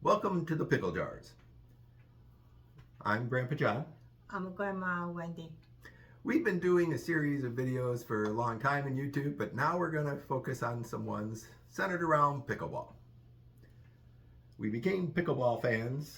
Welcome to the Pickle Jars. I'm Grandpa John. I'm Grandma Wendy. We've been doing a series of videos for a long time on YouTube, but now we're going to focus on some ones centered around pickleball. We became pickleball fans,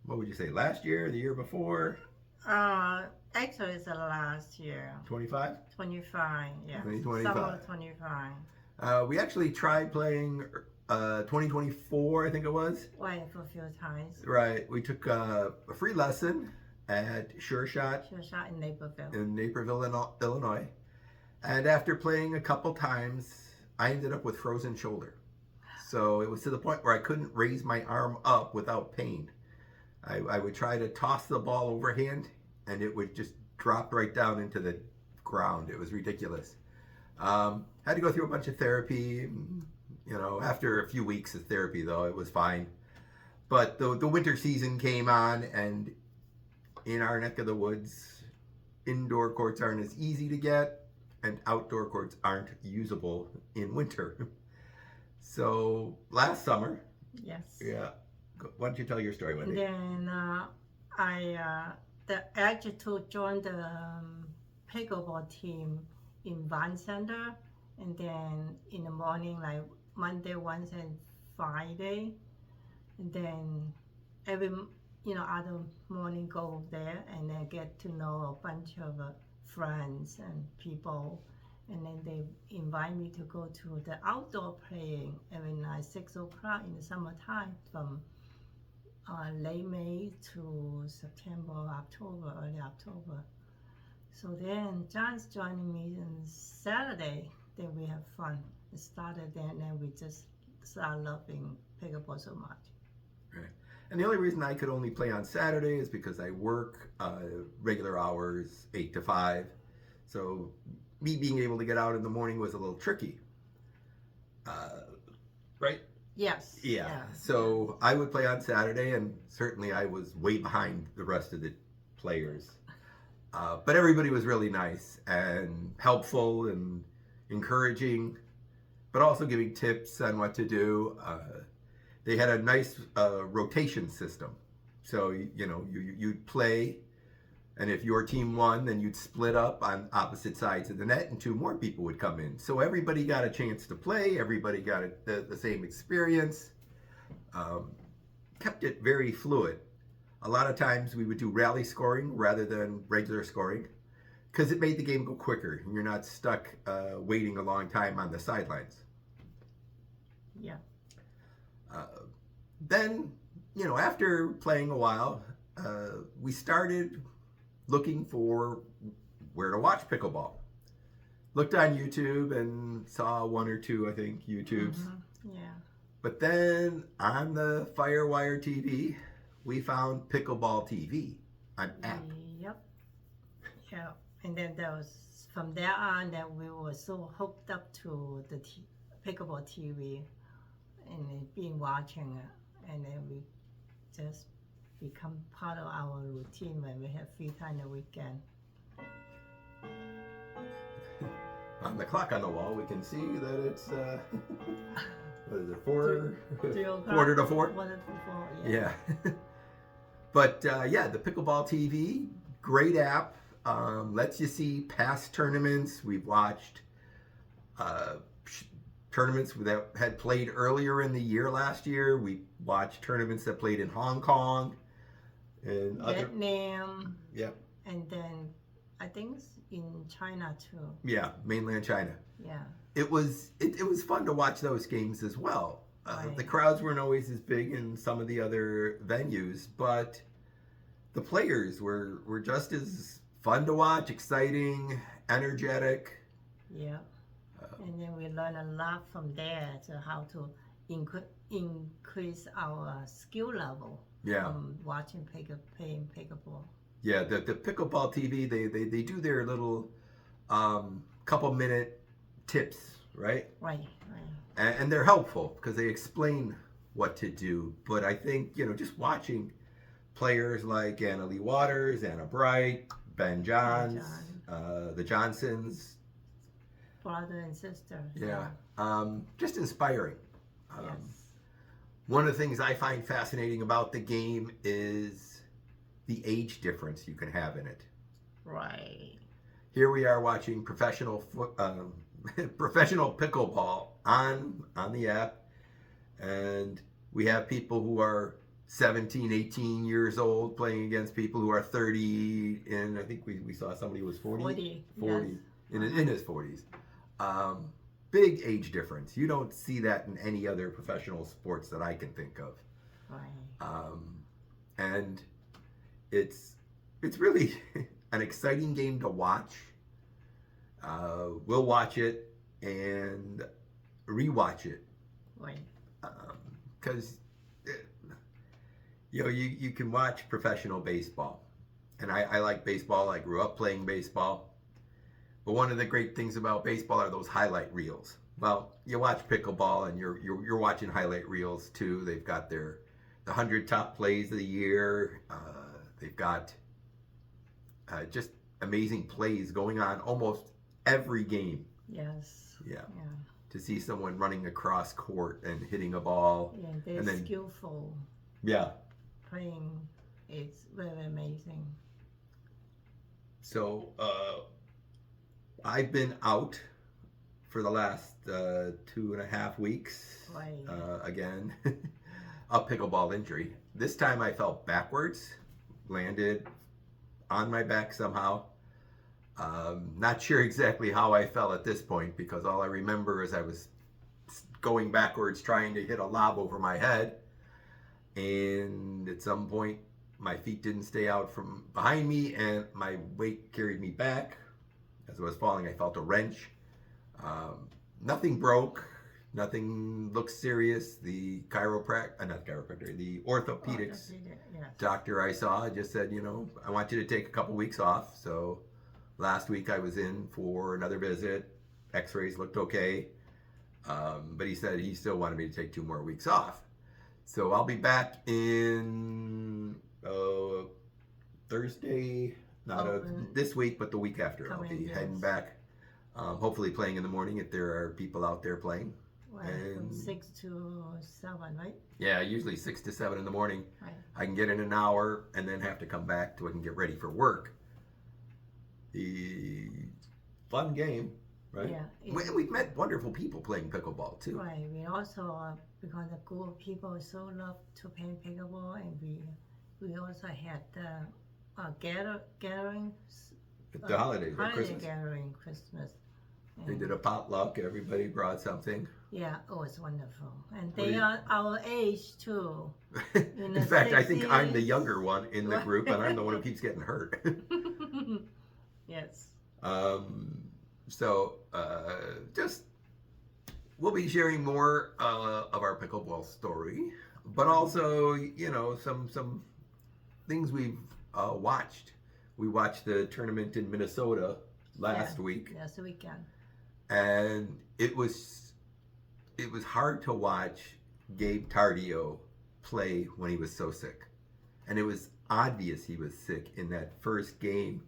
what would you say, last year, the year before? Actually, it's the last year. 25? 25, yeah. 2025. Summer 25. We actually tried playing 2024, I think it was. Went for a few times. Right. We took a free lesson at Sure Shot in Naperville. in Naperville, Illinois. And after playing a couple times, I ended up with frozen shoulder. So it was to the point where I couldn't raise my arm up without pain. I would try to toss the ball overhand, and it would just drop right down into the ground. It was ridiculous. Had to go through a bunch of therapy. You know, after a few weeks of therapy, though, it was fine. But the winter season came on, and in our neck of the woods, indoor courts aren't as easy to get, and outdoor courts aren't usable in winter. So last summer, Yes. yeah. Why don't you tell your story, Wendy? And then I actually to join the pickleball team in Van Center, and then in the morning, like Monday, Wednesday, and Friday, and then every other morning go there and then get to know a bunch of friends and people, and then they invite me to go to the outdoor playing every night 6 o'clock in the summertime from late May to September, October, early October. So then John's joining me on Saturday. Then we have fun. It started then, and then we just started loving pickleball so much. Right. And the only reason I could only play on Saturday is because I work regular hours, 8 to 5. So me being able to get out in the morning was a little tricky. Right? Yes. Yeah. So I would play on Saturday, and certainly I was way behind the rest of the players. But everybody was really nice and helpful and encouraging, but also giving tips on what to do. They had a nice rotation system. So, you'd play, and if your team won, then you'd split up on opposite sides of the net, and 2 more people would come in. So everybody got a chance to play. Everybody got the same experience. Kept it very fluid. A lot of times we would do rally scoring rather than regular scoring, because it made the game go quicker. You're not stuck waiting a long time on the sidelines. Yeah. Then, after playing a while, we started looking for where to watch pickleball. Looked on YouTube and saw 1 or 2, I think, YouTubes. Mm-hmm. Yeah. But then on the Firewire TV, we found Pickleball TV, an app. Yep. Yeah. And then from there on, that we were so hooked up to the pickleball TV, and been watching it, and then we just become part of our routine when we have free time the weekend. On the clock on the wall, we can see that it's what is it, 4? 3 o'clock? Quarter to 4? Quarter to 4, Yeah. But yeah, the Pickleball TV, great app. Lets you see past tournaments. We've watched tournaments that had played earlier in the year last year. We watched tournaments that played in Hong Kong and Vietnam. Yep. And then I think it's in China too. Yeah, mainland China. Yeah. It was fun to watch those games as well. Right. The crowds weren't always as big in some of the other venues, but the players were just as fun to watch, exciting, energetic. Yeah. And then we learn a lot from there to how to increase our skill level. Yeah. From watching playing pickleball. Yeah, the Pickleball TV, they do their little couple minute tips, right? Right. And they're helpful because they explain what to do. But I think, just watching players like Anna Lee Waters, Anna Bright, Ben Johns, the Johnsons. Brother and sister. Yeah. Just inspiring. Yes. One of the things I find fascinating about the game is the age difference you can have in it. Right. Here we are watching professional pickleball on the app, and we have people who are 17, 18 years old playing against people who are 30, and I think we saw somebody who was 40, 40 yes. in his 40s. Big age difference. You don't see that in any other professional sports that I can think of. Right. And it's really an exciting game to watch. We'll watch it and rewatch it. Right. Because you can watch professional baseball, and I like baseball. I grew up playing baseball. But one of the great things about baseball are those highlight reels. Well, you watch pickleball and you're watching highlight reels too. They've got the 100 top plays of the year. They've got just amazing plays going on almost every game. Yes. Yeah. To see someone running across court and hitting a ball. Yeah, they're and then, skillful. Yeah. Playing, it's very amazing. So, I've been out for the last 2.5 weeks. Right. Again, a pickleball injury. This time I fell backwards, landed on my back somehow. Not sure exactly how I fell at this point, because all I remember is I was going backwards trying to hit a lob over my head, and at some point my feet didn't stay out from behind me and my weight carried me back. As I was falling, I felt a wrench. Nothing broke. Nothing looked serious. The the orthopedics Yes. doctor I saw just said, I want you to take a couple weeks off. So last week I was in for another visit. X-rays looked okay. But he said he still wanted me to take 2 more weeks off. So I'll be back in Thursday. Not this week, but the week after. I'll be heading back. Hopefully playing in the morning if there are people out there playing. Well, from 6 to 7, right? Yeah, usually 6 to 7 in the morning. Right. I can get in an hour and then have to come back so I can get ready for work. The fun game, right? Yeah. We've met wonderful people playing pickleball too. Right. We also, because a group of people so love to play pickleball, and we also had gatherings. At the holidays, at Christmas. Gathering, Christmas. They did a potluck. Everybody brought something. Yeah, it was wonderful. And they are our age too. In fact, I think I'm the younger one in the group, and I'm the one who keeps getting hurt. Yes. So, just we'll be sharing more of our pickleball story, but also, some things we've watched. We watched the tournament in Minnesota last week. Last weekend. And it was hard to watch Gabe Tardio play when he was so sick. And it was obvious he was sick in that first game.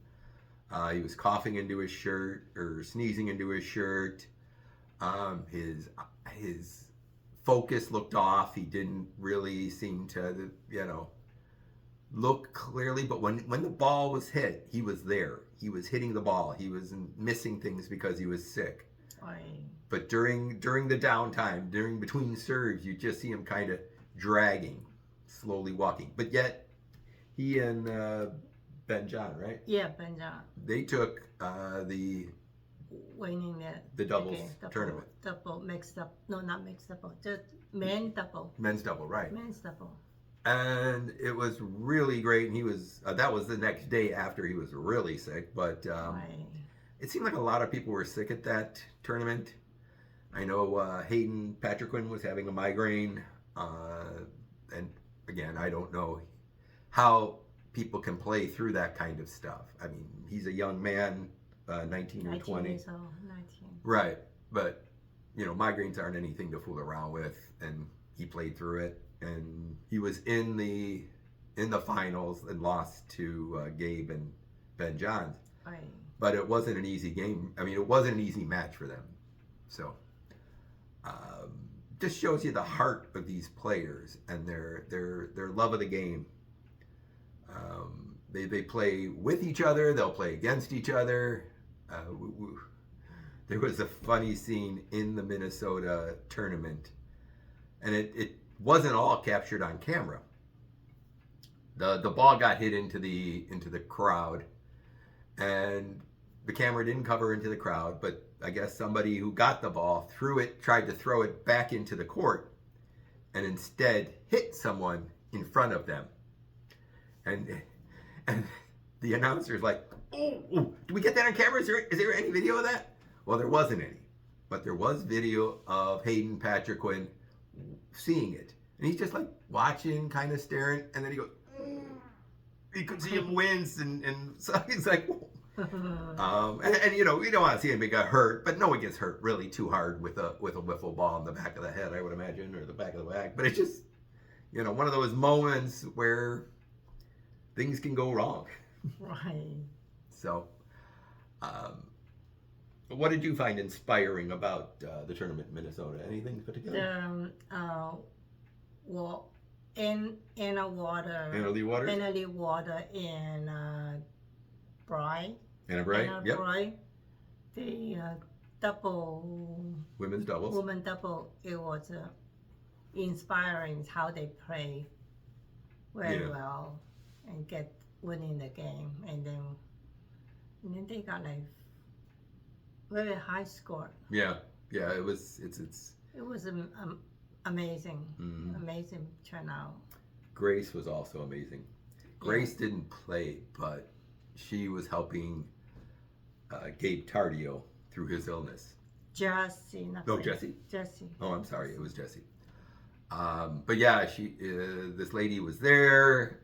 He was coughing into his shirt or sneezing into his shirt. His focus looked off. He didn't really seem to, look clearly. But when the ball was hit, he was there. He was hitting the ball. He was missing things because he was sick. Right. But during the downtime, between serves, you just see him kind of dragging, slowly walking. But yet, he and Ben John, right? Yeah, Ben John. They took the winning the doubles tournament. Double mixed up. No, not mixed double. Just men's double. Men's double, right? Men's double. And it was really great. And he was that was the next day after he was really sick. But Right. it seemed like a lot of people were sick at that tournament. I know Hayden Patriquin was having a migraine. And again, I don't know how people can play through that kind of stuff. I mean, he's a young man, 19 or 20. Years old, 19. Right. But, migraines aren't anything to fool around with. And he played through it. And he was in the finals and lost to Gabe and Ben Johns. Right. But it wasn't an easy game. I mean, it wasn't an easy match for them. So, just shows you the heart of these players and their love of the game. They play with each other. They'll play against each other. There was a funny scene in the Minnesota tournament, and it wasn't all captured on camera. The ball got hit into the crowd, and the camera didn't cover into the crowd, but I guess somebody who got the ball tried to throw it back into the court, and instead hit someone in front of them. And the announcer's like, oh, do we get that on camera? Is there any video of that? Well, there wasn't any, but there was video of Hayden Patriquin seeing it, and he's just like watching, kind of staring, and then he goes, you could see him wince, and so he's like, and you know, we don't want to see anybody get hurt, but no one gets hurt really too hard with a wiffle ball in the back of the head, I would imagine, or the back of the bag. But it's just, you know, one of those moments where things can go wrong. Right. So, what did you find inspiring about the tournament in Minnesota? Anything in particular? Well, Anna water. Anna water. Anna water and Bry. Anna Bray. Yep. Bry. The double. Women's doubles. Women double. It was inspiring how they play very well and get winning the game, and then they got like very high score. Yeah. It was. It was amazing. Mm-hmm. Amazing turnout. Grace was also amazing. Grace didn't play, but she was helping Gabe Tardio through his illness. Jesse. Jesse. Jesse. Oh, I'm sorry. It was Jesse. But yeah, this lady was there,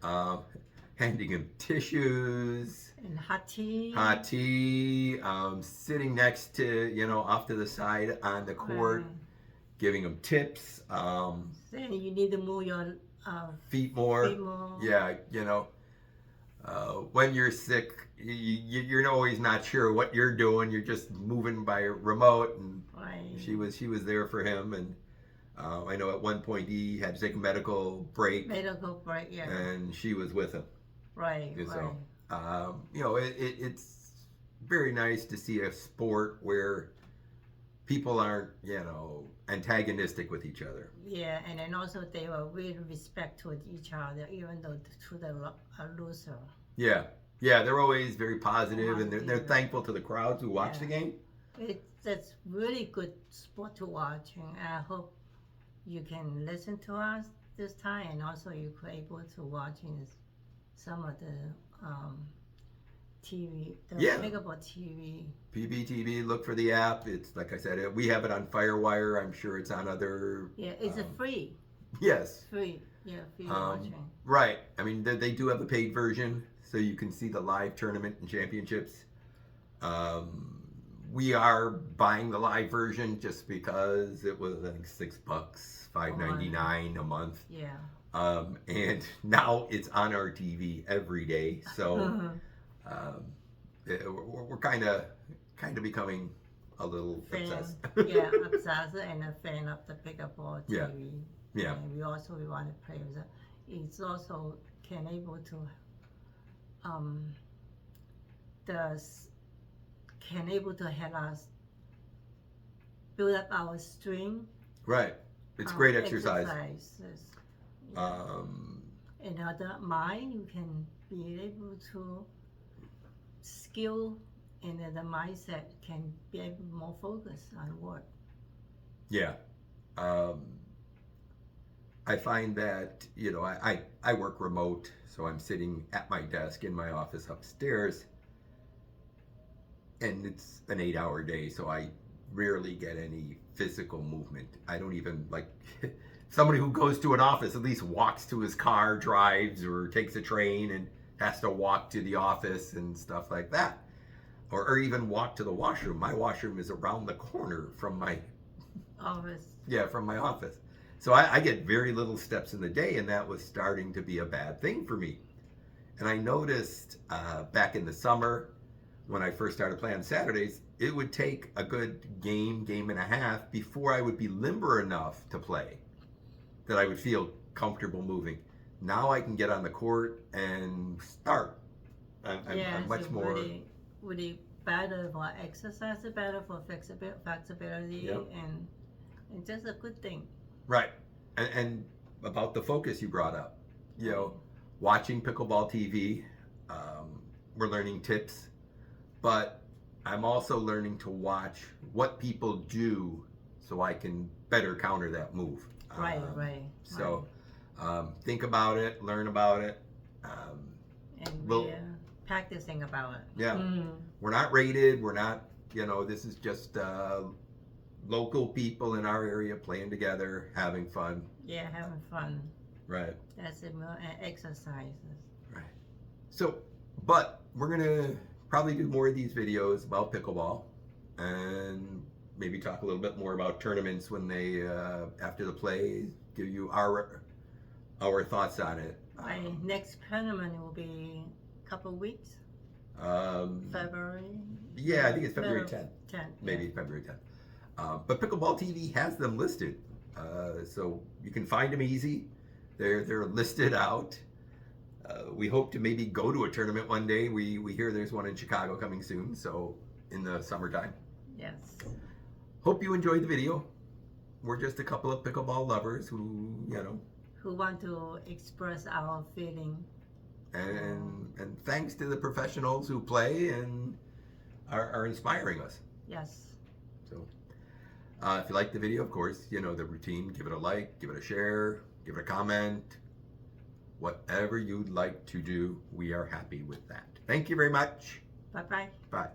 handing him tissues. And hot tea. Hot tea. Sitting next to, off to the side on the court, giving him tips. Saying you need to move your feet more. Yeah, when you're sick, you're always not sure what you're doing. You're just moving by remote, and she was there for him. And I know at one point he had to take a medical break. Yeah. And she was with him. Right. So, it's very nice to see a sport where people aren't, antagonistic with each other. Yeah, and then also they were really respect to each other, even though to the loser. Yeah, they're always very positive, and they're thankful to the crowds who watch the game. That's really good sport to watch, and I hope you can listen to us this time, and also you could able to watch some of the TV, Pickle TV. PBTV, look for the app. It's like I said, we have it on Firewire. I'm sure it's on other. Yeah, it's free. Yes. Free. Yeah, free watching. Right. I mean, they do have a paid version, so you can see the live tournament and championships. We are buying the live version just because it was, I think, $6, $5.99 a month. Yeah. And now it's on our TV every day, so we're kind of becoming a little obsessed. Obsessed and a fan of the Pickleball TV. Yeah. And we want to play with it. It's also can able to help us build up our strength. Right. It's great exercise. And other mind, you can be able to skill, and the mindset can be able more focused on work. Yeah. I find that, I work remote, so I'm sitting at my desk in my office upstairs, and it's an 8-hour day, so I rarely get any physical movement. I don't even, somebody who goes to an office at least walks to his car, drives, or takes a train and has to walk to the office and stuff like that. Or even walk to the washroom. My washroom is around the corner from my office. Yeah, from my office. So I get very little steps in the day, and that was starting to be a bad thing for me. And I noticed back in the summer, when I first started playing Saturdays, it would take a good game and a half before I would be limber enough to play, that I would feel comfortable moving. Now I can get on the court and start. I'm much it's more. really better for exercise, better for flexibility, Yep. and just a good thing. Right. And about the focus you brought up, watching pickleball TV, we're learning tips, but I'm also learning to watch what people do so I can better counter that move. Right. So think about it, learn about it. And we'll- we're practicing about it. Yeah. Mm. We're not rated. We're not, this is just local people in our area playing together, having fun. Yeah, having fun. Right. That's it, more and exercises. Right. So, but we're going to probably do more of these videos about pickleball and maybe talk a little bit more about tournaments when they, after the play, give you our thoughts on it. My next tournament will be a couple of weeks. February. Yeah, I think it's February 10th. 10th. Maybe yeah. February 10th. But Pickleball TV has them listed, so you can find them easy. They're listed out. We hope to maybe go to a tournament one day. We hear there's one in Chicago coming soon, so in the summertime. Yes. Hope you enjoyed the video. We're just a couple of pickleball lovers who, Who want to express our feeling. and thanks to the professionals who play and are inspiring us. Yes. So, if you like the video, of course, the routine. Give it a like, give it a share, give it a comment. Whatever you'd like to do, we are happy with that. Thank you very much. Bye-bye. Bye.